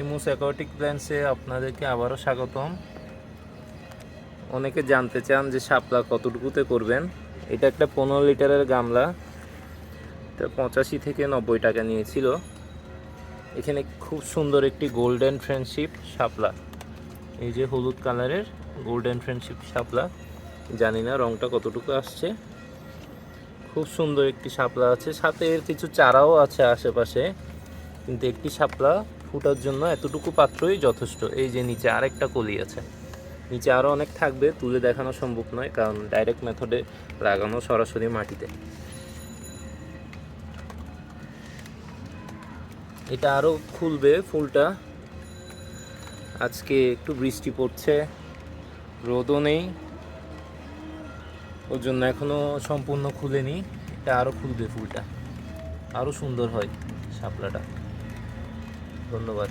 ইমুস aquatic প্ল্যান্টসে আপনাদেরকে আবারও স্বাগতম। অনেকে জানতে চান যে শাপলা কতটুকুতে করবেন। এটা একটা 15 লিটারের গামলা, এটা 85 থেকে 90 টাকা নিয়েছিল। এখানে খুব সুন্দর একটি গোল্ডেন ফ্রেন্ডশিপ শাপলা, এই যে হলুদ কালারের গোল্ডেন ফ্রেন্ডশিপ শাপলা, জানি না রংটা কতটুকু আসছে। খুব সুন্দর একটি শাপলা আছে, সাথে এর কিছু চারাও আছে আশেপাশে, কিন্তু একটি শাপলা ফুটার জন্য এতটুকু পাত্রই যথেষ্ট। এই যে নিচে আরেকটা কলি আছে, নিচে আরও অনেক থাকবে, তুলে দেখানো সম্ভব নয় কারণ ডাইরেক্ট মেথডে লাগানো সরাসরি মাটিতে। এটা আরও খুলবে ফুলটা। আজকে একটু বৃষ্টি পড়ছে, রোদও নেই, ওর জন্য এখনও সম্পূর্ণ খুলেনি। এটা আরও খুলবে ফুলটা, আরও সুন্দর হয় শাপলাটা। ধন্যবাদ।